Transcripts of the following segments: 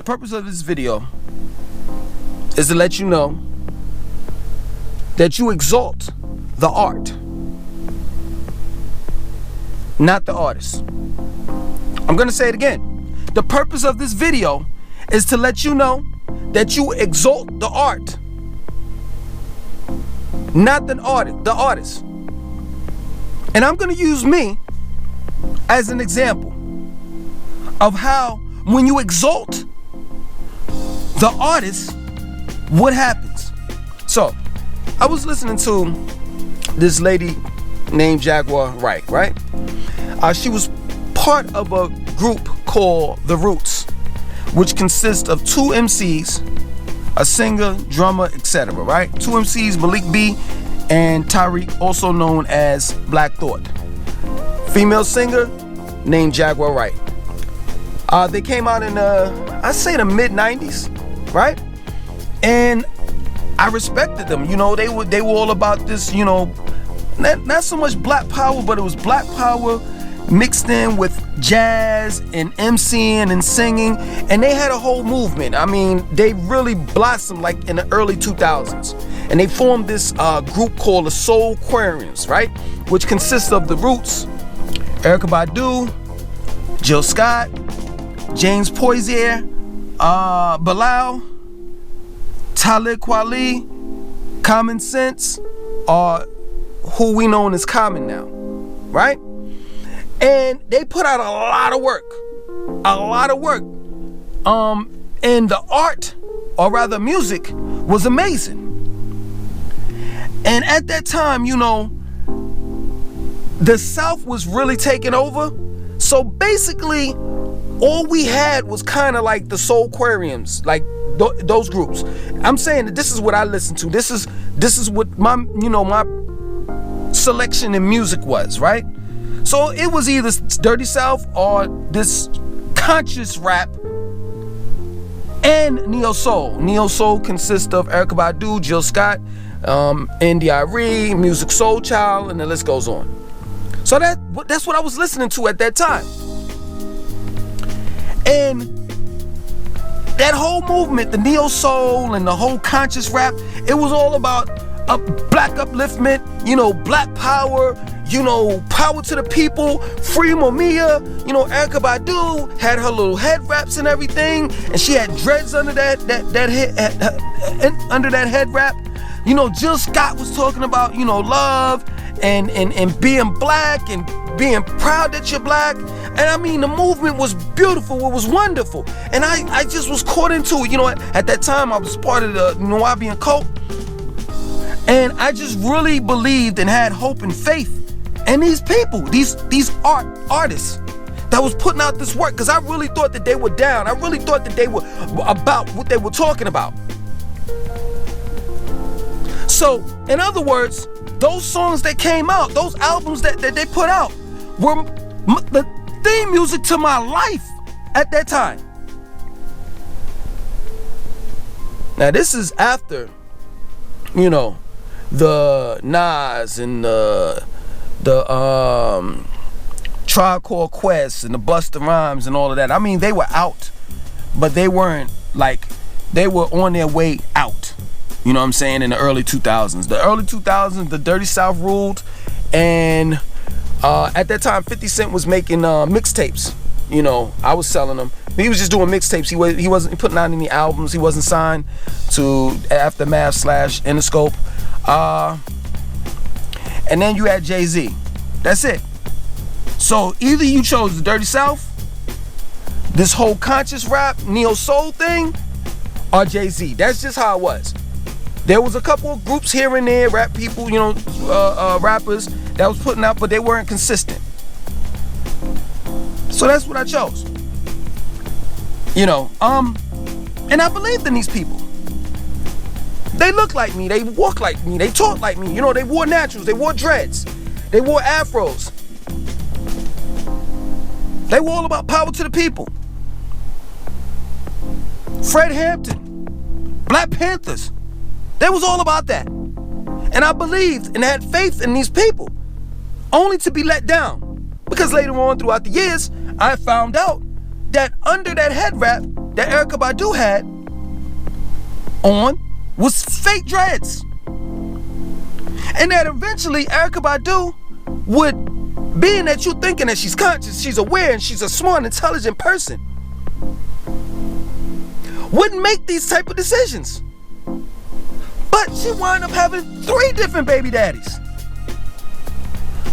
The purpose of this video is to let you know that you exalt the art, not the artist. I'm gonna say it again. The purpose of this video is to let you know that you exalt the art, not the artist. And I'm gonna use me as an example of how when you exalt the artist, what happens. So I was listening to this lady named Jaguar Wright, right? She was part of a group called The Roots, which consists of 2 MCs, a singer, drummer, etc., right? 2 MCs, Malik B and Tyreek, also known as Black Thought. Female singer named Jaguar Wright. They came out in I'd say the mid-90s, right? And I respected them. You know, they were all about this, you know, not so much black power, but it was black power mixed in with jazz and MCing and singing, and they had a whole movement. I mean, they really blossomed like in the early 2000s, and they formed this group called the Soul Aquarians, right? Which consists of The Roots, Erykah Badu, Jill Scott, James Poyser, Bilal, Talib Kweli, Common Sense, or who we know as Common now, right? And they put out a lot of work. And the art, or rather music, was amazing. And at that time, you know, the South was really taking over. So basically, all we had was kind of like the Soul Aquariums, like those groups. I'm saying that this is what I listened to. This is what my selection in music was, right? So it was either Dirty South or this conscious rap and neo soul. Neo soul consists of Erykah Badu, Jill Scott, N.D.I.R.E., Music Soul Child, and the list goes on. So that's what I was listening to at that time. And that whole movement, the neo soul and the whole conscious rap, it was all about black upliftment, you know, black power, you know, power to the people, free Mamiya. You know, Erykah Badu had her little head wraps and everything, and she had dreads under that head wrap. You know, Jill Scott was talking about, you know, love and being black and being proud that you're black. And I mean, the movement was beautiful. It was wonderful. And I just was caught into it. You know, at that time, I was part of the Nubian cult. And I just really believed and had hope and faith in these people, these artists that was putting out this work, because I really thought that they were down. I really thought that they were about what they were talking about. So, in other words, those songs that came out, those albums that they put out were the theme music to my life at that time. Now, this is after, you know, the Nas and the Tribe Called Quest and the Busta Rhymes and all of that. I mean, they were out, but they weren't like, they were on their way out. You know what I'm saying? In the early 2000s. The early 2000s, the Dirty South ruled, and at that time, 50 Cent was making mixtapes. You know, I was selling them. He was just doing mixtapes. He wasn't putting out any albums. He wasn't signed to Aftermath / Interscope. And then you had Jay-Z. That's it. So either you chose the Dirty South, this whole conscious rap, neo soul thing, or Jay-Z. That's just how it was. There was a couple of groups here and there, rap people, you know, rappers that was putting out, but they weren't consistent. So that's what I chose. You know, and I believed in these people. They look like me, they walk like me, they talk like me. You know, they wore naturals, they wore dreads, they wore afros. They were all about power to the people. Fred Hampton, Black Panthers, they was all about that. And I believed and had faith in these people, only to be let down. Because later on throughout the years, I found out that under that head wrap, that Erykah Badu had on was fake dreads. And that eventually Erykah Badu would, being that you thinking that she's conscious, she's aware, and she's a smart, intelligent person, wouldn't make these type of decisions. But she wound up having 3 different baby daddies.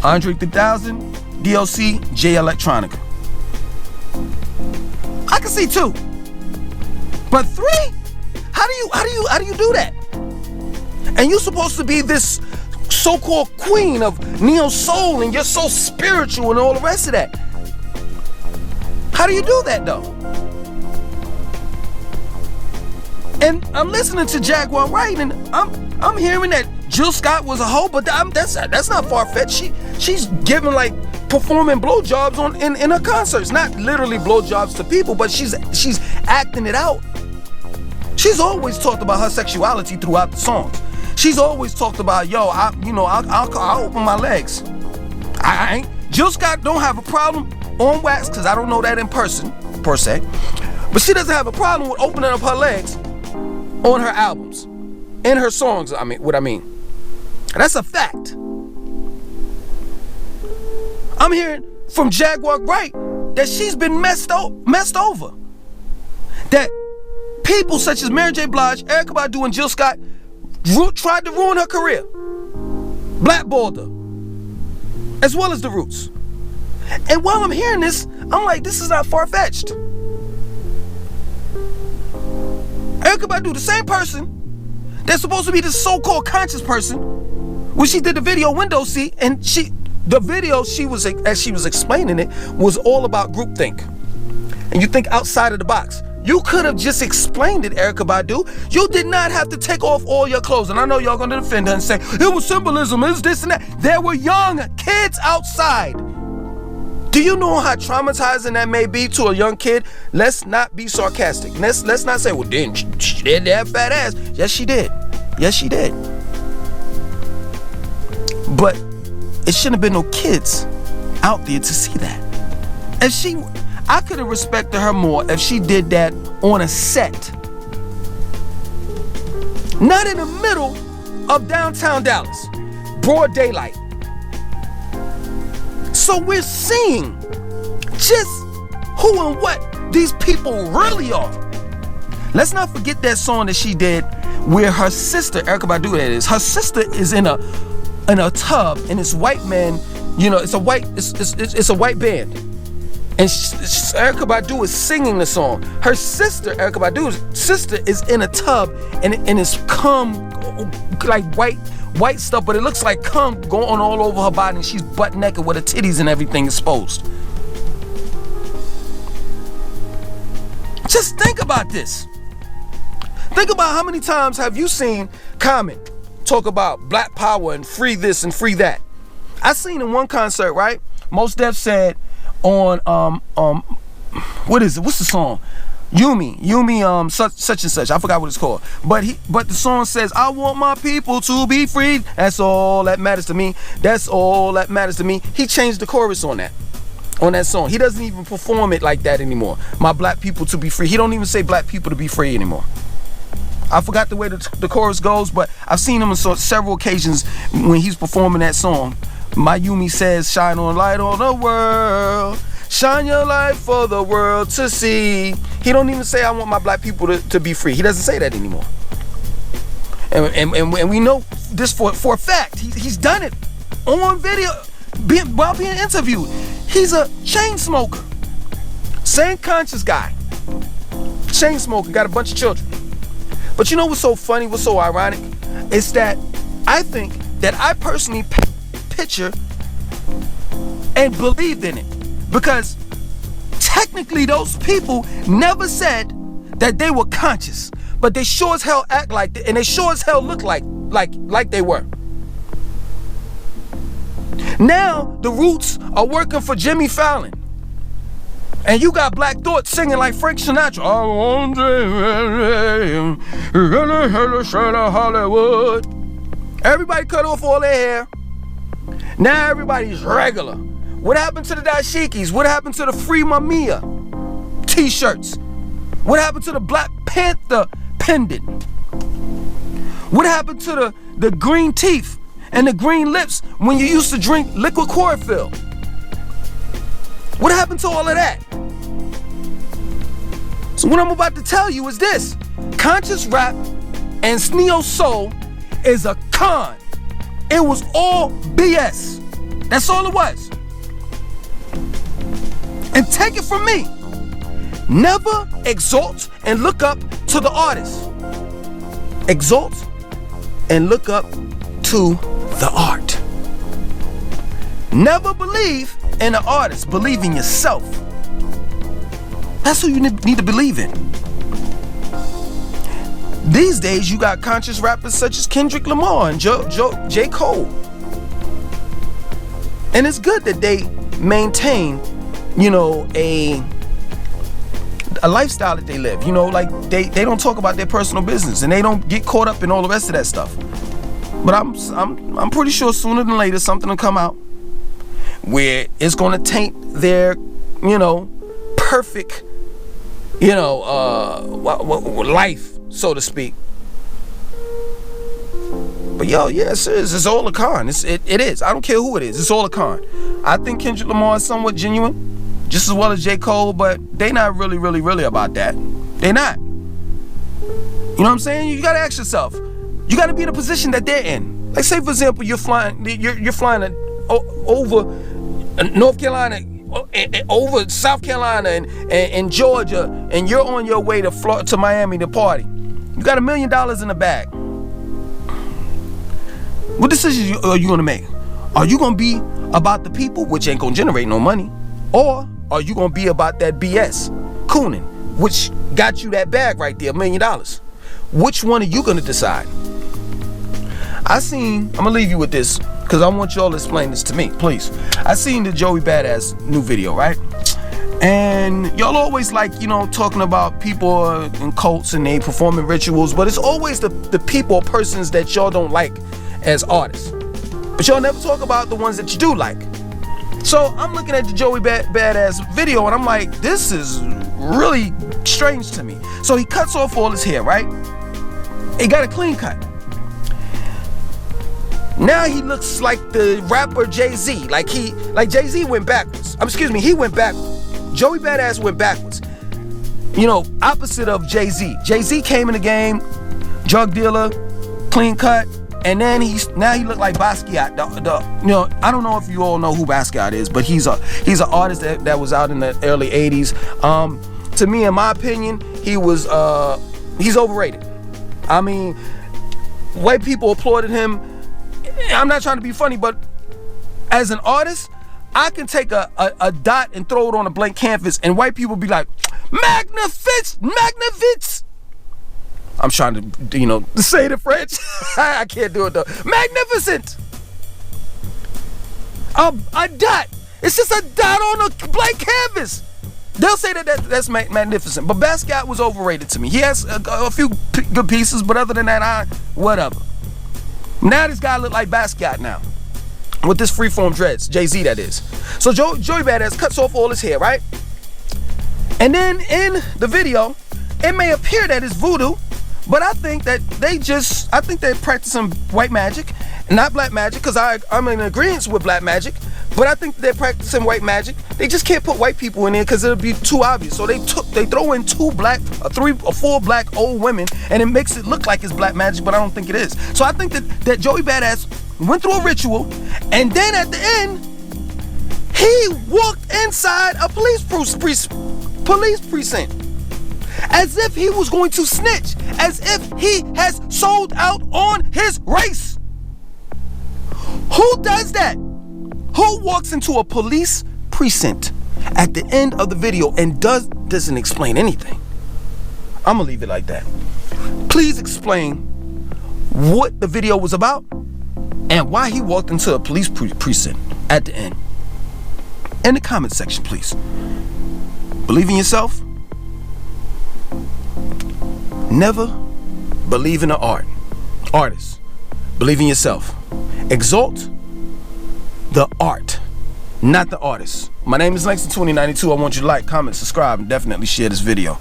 Andre 3000, DLC, Jay Electronica. I can see 2. But 3? How do you do that? And you're supposed to be this so-called queen of neo soul, and you're so spiritual and all the rest of that. How do you do that though? And I'm listening to Jaguar Wright, and I'm hearing that Jill Scott was a hoe, but that's not far-fetched. She's giving, like, performing blowjobs in her concerts, not literally blowjobs to people, but she's acting it out. She's always talked about her sexuality throughout the songs. She's always talked about, yo, I'll open my legs. I ain't. Jill Scott don't have a problem on wax, because I don't know that in person, per se. But she doesn't have a problem with opening up her legs on her albums, in her songs, what I mean. That's a fact. I'm hearing from Jaguar Wright that she's been messed over. That people such as Mary J. Blige, Erykah Badu, and Jill Scott tried to ruin her career. Blackballed her, as well as the Roots. And while I'm hearing this, I'm like, this is not far-fetched. Erykah Badu, the same person that's supposed to be the so-called conscious person, when she did the video window seat, and the video as she was explaining it, was all about groupthink. And you think outside of the box. You could have just explained it, Erykah Badu. You did not have to take off all your clothes. And I know y'all gonna defend her and say, it was symbolism, it's this and that. There were young kids outside. Do you know how traumatizing that may be to a young kid? Let's not be sarcastic. Let's not say, well, didn't she did that fat ass? Yes, she did. Yes, she did. But it shouldn't have been no kids out there to see that. I could have respected her more if she did that on a set. Not in the middle of downtown Dallas. Broad daylight. So we're seeing just who and what these people really are. Let's not forget that song that she did where her sister, Erykah Badu that is, her sister is in a tub, and this white man, it's a white band. And Erykah Badu is singing the song. Her sister, Erykah Badu's sister, is in a tub, and it's cum, like white stuff, but it looks like cum going all over her body, and she's butt naked with her titties and everything exposed. Just think about this. Think about how many times have you seen Common talk about black power and free this and free that. I seen in one concert, right? Mos Def said on what is it? What's the song? Yumi, such and such. I forgot what it's called. But the song says, I want my people to be free. That's all that matters to me. That's all that matters to me. He changed the chorus on that song. He doesn't even perform it like that anymore. My black people to be free. He don't even say black people to be free anymore. I forgot the way the chorus goes, but I've seen him on several occasions when he's performing that song. My Yumi says, shine on light on the world. Shine your light for the world to see. He don't even say, I want my black people to be free. He doesn't say that anymore. And we know this for a fact. He's done it on video while being interviewed. He's a chain smoker. Same conscious guy. Chain smoker, got a bunch of children. But you know what's so funny, what's so ironic? It's that I think that I personally picture and believed in it. Because technically those people never said that they were conscious. But they sure as hell act like it, and they sure as hell look like they were. Now the Roots are working for Jimmy Fallon. And you got Black Thought singing like Frank Sinatra. I want to Hollywood. Everybody cut off all their hair. Now everybody's regular. What happened to the dashikis? What happened to the Free Mamiya t-shirts? What happened to the Black Panther pendant? What happened to the green teeth and the green lips when you used to drink liquid chlorophyll? What happened to all of that? So what I'm about to tell you is this. Conscious rap and neo soul is a con. It was all BS. That's all it was. And take it from me. Never exalt and look up to the artist. Exalt and look up to the art. Never believe in an artist. Believe in yourself. That's who you need to believe in. These days, you got conscious rappers such as Kendrick Lamar and J. Cole. And it's good that they maintain, a lifestyle that they live. Like they don't talk about their personal business and they don't get caught up in all the rest of that stuff. But I'm pretty sure sooner than later something will come out where it's gonna taint their, perfect, life, so to speak. But yes, it's all a con. It is. I don't care who it is. It's all a con. I think Kendrick Lamar is somewhat genuine, just as well as J. Cole, but they not really about that. They not. You know what I'm saying? You gotta ask yourself. You gotta be in a position that they're in. Like, say for example, you're flying over North Carolina, over South Carolina and Georgia, and you're on your way to Miami to party. You got $1 million in the bag. What decisions are you gonna make? Are you gonna be about the people, which ain't gonna generate no money, or are you gonna be about that BS, cooning, which got you that bag right there, $1 million? Which one are you gonna decide? I'm gonna leave you with this because I want y'all to explain this to me, please. I seen the Joey Badass new video, right? And y'all always talking about people in cults and they performing rituals, but it's always the people or persons that y'all don't like as artists. But y'all never talk about the ones that you do like. So I'm looking at the Joey Badass video and I'm like, this is really strange to me. So he cuts off all his hair, right? He got a clean cut. Now he looks like the rapper Jay-Z. Like Jay-Z went backwards. He went backwards. Joey Badass went backwards. Opposite of Jay-Z. Jay-Z came in the game, drug dealer, clean cut, and then he looked like Basquiat. I don't know if you all know who Basquiat is, but he's an artist that was out in the early 80s. To me, in my opinion, he's overrated. I mean, white people applauded him. I'm not trying to be funny, but as an artist, I can take a dot and throw it on a blank canvas, and white people be like, magnifique. I'm trying to, say the French. I can't do it though. Magnificent. A dot. It's just a dot on a blank canvas. They'll say that's magnificent. But Basquiat was overrated to me. He has a few good pieces, but other than that, whatever. Now this guy look like Basquiat now, with this freeform dreads, Jay-Z that is. So Joey Badass cuts off all his hair, right? And then in the video, it may appear that it's voodoo, but I think they're practicing white magic, not black magic, because I'm in agreement with black magic, but I think they're practicing white magic. They just can't put white people in there because it'll be too obvious. So they throw in 2 black, 3 or 4 black old women, and it makes it look like it's black magic, but I don't think it is. So I think that Joey Badass went through a ritual, and then at the end, he walked inside a police precinct, as if he was going to snitch, as if he has sold out on his race. Who does that? Who walks into a police precinct at the end of the video and doesn't explain anything? I'm gonna leave it like that. Please explain what the video was about and why he walked into a police precinct at the end. In the comment section, please. Believe in yourself. Never believe in the artist. Believe in yourself. Exalt the art, not the artist. My name is Langston 2092. I want you to like, comment, subscribe, and definitely share this video.